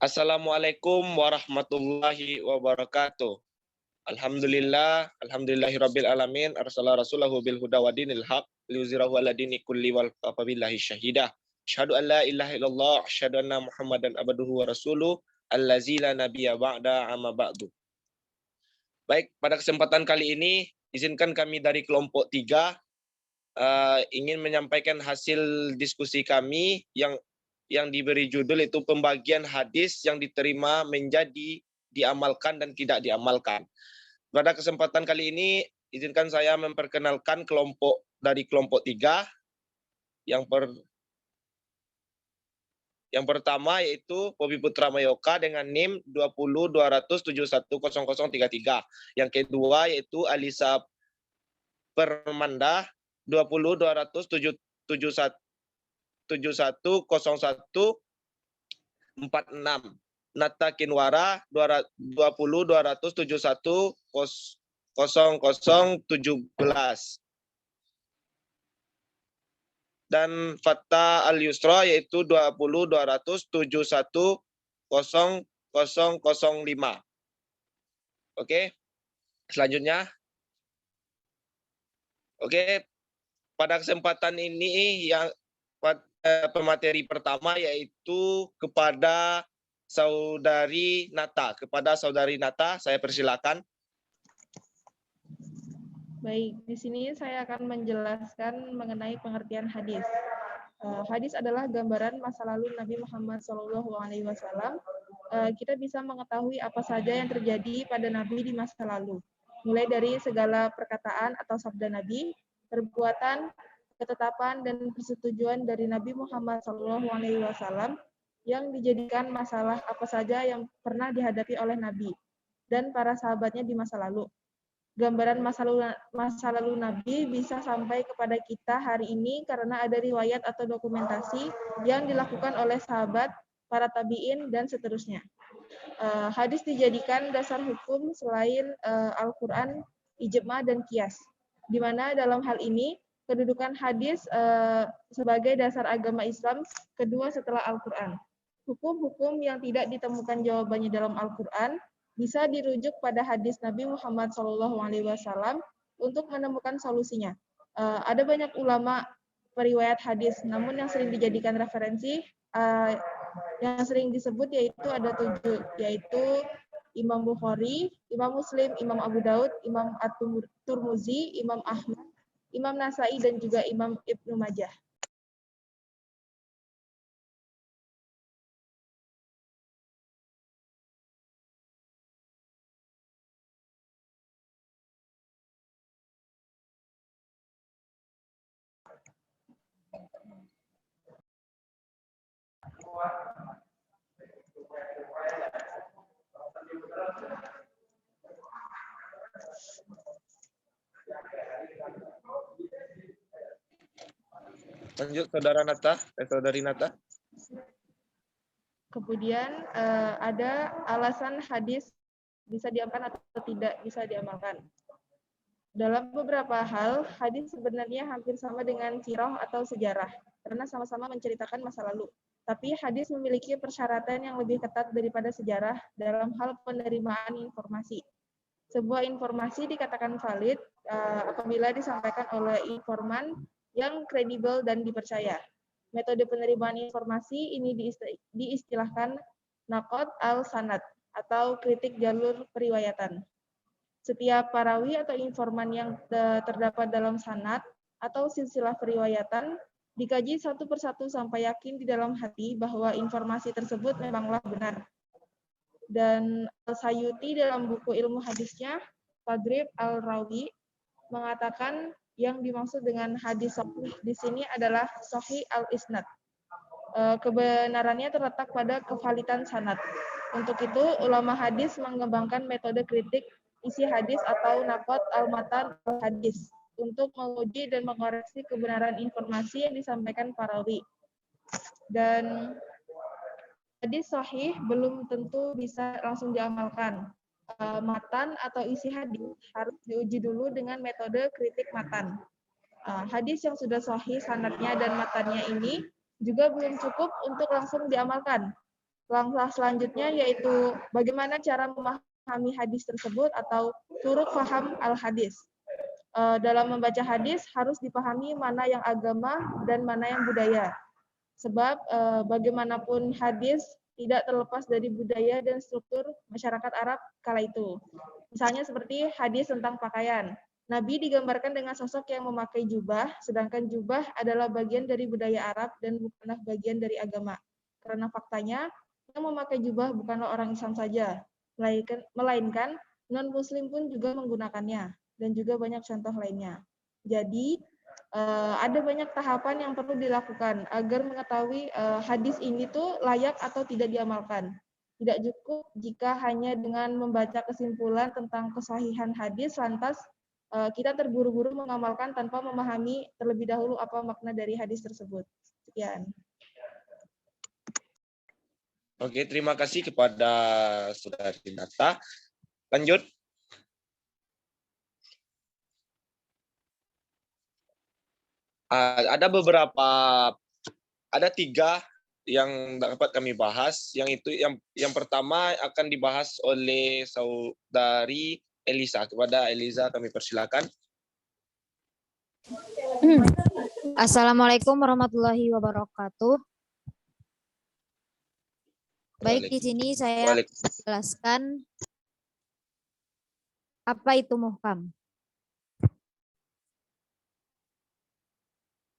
Assalamualaikum warahmatullahi wabarakatuh. Alhamdulillahirabbil alamin, arsala rasulahu bil huda wa dinil haq liyuzhirahu ala dini kulli wal kafa billahi syahidah. Asyhadu an la ilaha illallah, asyhadu anna Muhammadan abduhu wa rasuluh, allazi la nabiyya ba'da amma ba'du. Baik, pada kesempatan kali ini izinkan kami dari kelompok 3 ingin menyampaikan hasil diskusi kami yang diberi judul itu pembagian hadis yang diterima menjadi diamalkan dan tidak diamalkan. Pada kesempatan kali ini izinkan saya memperkenalkan dari kelompok 3. Yang pertama yaitu Pobi Putra Mayoka dengan NIM 20.271.0033. Yang kedua yaitu Alisa Permanda 20.271.0146. Nata Kinwara 20.271.0017. Dan Fatta Al-Yusra yaitu 20.271.0005. Oke, selanjutnya. Oke, pada kesempatan ini yang pemateri pertama yaitu kepada Saudari Nata. Kepada Saudari Nata, saya persilakan. Baik, di sini saya akan menjelaskan mengenai pengertian hadis. Hadis adalah gambaran masa lalu Nabi Muhammad SAW. Kita bisa mengetahui apa saja yang terjadi pada Nabi di masa lalu, mulai dari segala perkataan atau sabda Nabi, perbuatan, ketetapan, dan persetujuan dari Nabi Muhammad SAW yang dijadikan masalah apa saja yang pernah dihadapi oleh Nabi dan para sahabatnya di masa lalu. Gambaran masa lalu Nabi bisa sampai kepada kita hari ini karena ada riwayat atau dokumentasi yang dilakukan oleh sahabat, para tabi'in, dan seterusnya. Hadis dijadikan dasar hukum selain Al-Quran, ijma, dan qiyas, di mana dalam hal ini kedudukan hadis sebagai dasar agama Islam kedua setelah Al-Quran. Hukum-hukum yang tidak ditemukan jawabannya dalam Al-Quran bisa dirujuk pada hadis Nabi Muhammad SAW untuk menemukan solusinya. Ada banyak ulama periwayat hadis, namun yang sering dijadikan referensi, yang sering disebut yaitu ada 7, yaitu Imam Bukhari, Imam Muslim, Imam Abu Daud, Imam At-Tirmidzi, Imam Ahmad, Imam Nasai, dan juga Imam Ibnu Majah. Lanjut Saudari Nata. Kemudian ada alasan hadis bisa diamalkan atau tidak bisa diamalkan. Dalam beberapa hal, hadis sebenarnya hampir sama dengan sirah atau sejarah, karena sama-sama menceritakan masa lalu. Tapi hadis memiliki persyaratan yang lebih ketat daripada sejarah dalam hal penerimaan informasi. Sebuah informasi dikatakan valid apabila disampaikan oleh informan yang kredibel dan dipercaya. Metode penerimaan informasi ini diistilahkan naqd al-sanad atau kritik jalur periwayatan. Setiap perawi atau informan yang terdapat dalam sanad atau silsilah periwayatan dikaji satu persatu sampai yakin di dalam hati bahwa informasi tersebut memanglah benar. Dan Al-Sayuti dalam buku ilmu hadisnya, Tadrib al-Rawi, mengatakan yang dimaksud dengan hadis sahih di sini adalah sahih al-isnad. Kebenarannya terletak pada kevalitan sanad. Untuk itu, ulama hadis mengembangkan metode kritik isi hadis atau naqd al-matan al-hadis untuk menguji dan mengoreksi kebenaran informasi yang disampaikan perawi. Dan hadis sahih belum tentu bisa langsung diamalkan. Matan atau isi hadis harus diuji dulu dengan metode kritik matan. Hadis yang sudah sahih sanadnya dan matannya ini juga belum cukup untuk langsung diamalkan. Langkah selanjutnya yaitu bagaimana cara memahami hadis tersebut atau turut faham al-hadis. Dalam membaca hadis harus dipahami mana yang agama dan mana yang budaya. Sebab bagaimanapun hadis tidak terlepas dari budaya dan struktur masyarakat Arab kala itu. Misalnya seperti hadis tentang pakaian. Nabi digambarkan dengan sosok yang memakai jubah, sedangkan jubah adalah bagian dari budaya Arab dan bukanlah bagian dari agama. Karena faktanya, yang memakai jubah bukanlah orang Islam saja, melainkan non-Muslim pun juga menggunakannya, dan juga banyak contoh lainnya. Jadi, ada banyak tahapan yang perlu dilakukan agar mengetahui hadis ini tuh layak atau tidak diamalkan. Tidak cukup jika hanya dengan membaca kesimpulan tentang kesahihan hadis, lantas kita terburu-buru mengamalkan tanpa memahami terlebih dahulu apa makna dari hadis tersebut. Sekian. Oke, terima kasih kepada Saudari Nata. Lanjut. Ada 3 yang dapat kami bahas. Yang pertama akan dibahas oleh Saudari Elisa. Kepada Elisa kami persilakan. Assalamualaikum warahmatullahi wabarakatuh. Baik, di sini saya jelaskan apa itu muhkam.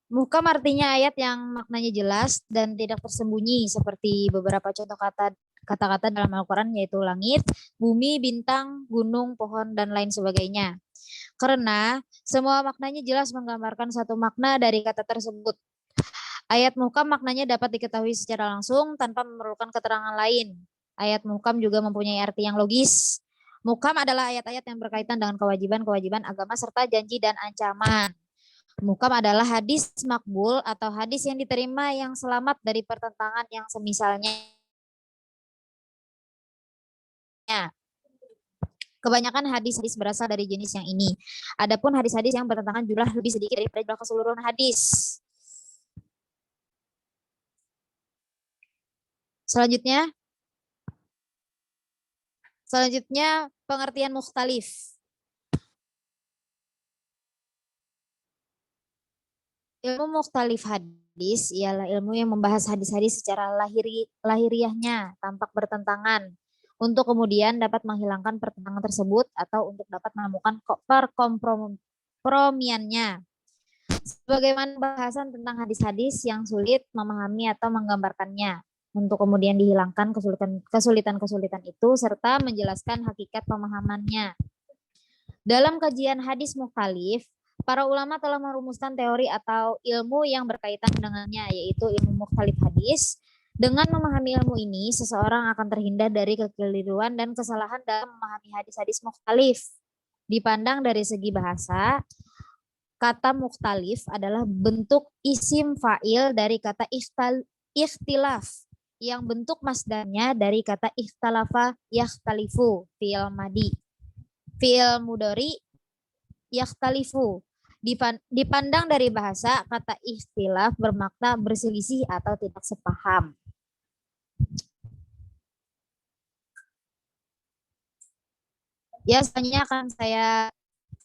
Muhkam artinya ayat yang maknanya jelas dan tidak tersembunyi seperti beberapa contoh kata-kata dalam Al-Quran yaitu langit, bumi, bintang, gunung, pohon, dan lain sebagainya. Karena semua maknanya jelas menggambarkan satu makna dari kata tersebut. Ayat muhkam maknanya dapat diketahui secara langsung tanpa memerlukan keterangan lain. Ayat muhkam juga mempunyai arti yang logis. Muhkam adalah ayat-ayat yang berkaitan dengan kewajiban-kewajiban agama serta janji dan ancaman. Muhkam adalah hadis makbul atau hadis yang diterima yang selamat dari pertentangan yang semisalnya. Kebanyakan hadis-hadis berasal dari jenis yang ini. Adapun hadis-hadis yang bertentangan jumlah lebih sedikit daripada jumlah keseluruhan hadis. Selanjutnya pengertian mukhtalif. Ilmu mukhtalif hadis ialah ilmu yang membahas hadis-hadis secara lahiriahnya, tampak bertentangan, untuk kemudian dapat menghilangkan pertentangan tersebut atau untuk dapat menemukan perkompromiannya. Sebagaimana bahasan tentang hadis-hadis yang sulit memahami atau menggambarkannya, untuk kemudian dihilangkan kesulitan-kesulitan itu serta menjelaskan hakikat pemahamannya. Dalam kajian hadis mukhtalif, para ulama telah merumuskan teori atau ilmu yang berkaitan dengannya, yaitu ilmu mukhtalif hadis. Dengan memahami ilmu ini, seseorang akan terhindar dari kekeliruan dan kesalahan dalam memahami hadis-hadis mukhtalif. Dipandang dari segi bahasa, kata mukhtalif adalah bentuk isim fa'il dari kata ikhtilaf, yang bentuk masdarnya dari kata ikhtalafa yakhtalifu, fi'il madi. Fi'il mudhari yakhtalifu. Dipandang dari bahasa, kata ikhtilaf bermakna berselisih atau tidak sepaham. Ya, selanjutnya akan saya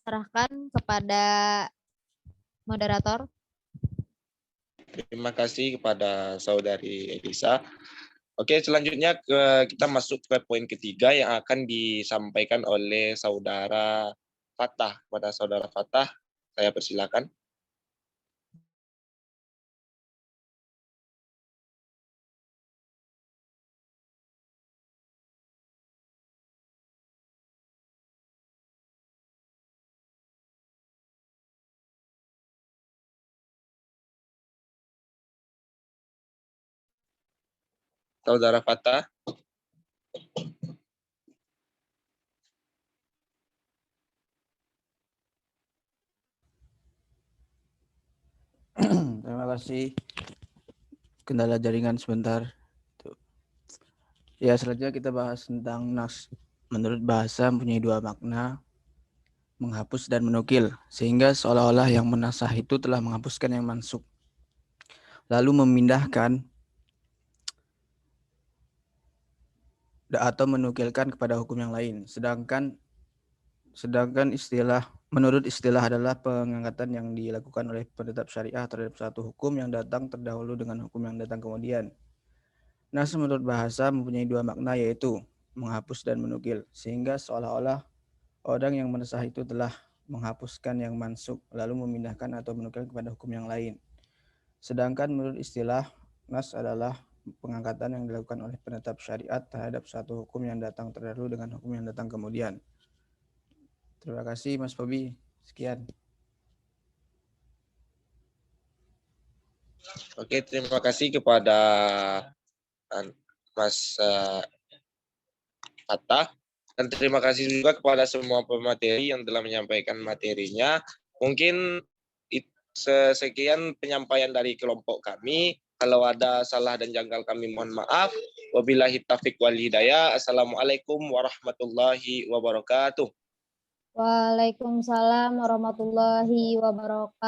serahkan kepada moderator. Terima kasih kepada Saudari Elisa. Oke, selanjutnya kita masuk ke poin ketiga yang akan disampaikan oleh Saudara Fatah. Kepada Saudara Fatah, saya persilakan. Saudara Fatah. Terima kasih. Kendala jaringan sebentar. Ya, selanjutnya kita bahas tentang nas. Menurut bahasa mempunyai 2 makna, menghapus dan menukil, sehingga seolah-olah yang menasah itu telah menghapuskan yang mansukh, lalu memindahkan atau menukilkan kepada hukum yang lain. Sedangkan menurut istilah adalah pengangkatan yang dilakukan oleh penetap syariah terhadap satu hukum yang datang terdahulu dengan hukum yang datang kemudian. Nas menurut bahasa mempunyai dua makna, yaitu menghapus dan menukil, sehingga seolah-olah orang yang mensah itu telah menghapuskan yang mansuk lalu memindahkan atau menukil kepada hukum yang lain. Sedangkan menurut istilah, nas adalah pengangkatan yang dilakukan oleh penetap syariat terhadap satu hukum yang datang terdahulu dengan hukum yang datang kemudian. Terima kasih Mas Bobi. Sekian. Oke, terima kasih kepada Mas Fatah. Dan terima kasih juga kepada semua pemateri yang telah menyampaikan materinya. Mungkin sekian penyampaian dari kelompok kami. Kalau ada salah dan janggal kami mohon maaf. Wabillahi taufiq wal hidayah. Assalamualaikum warahmatullahi wabarakatuh. Waalaikumsalam warahmatullahi wabarakatuh.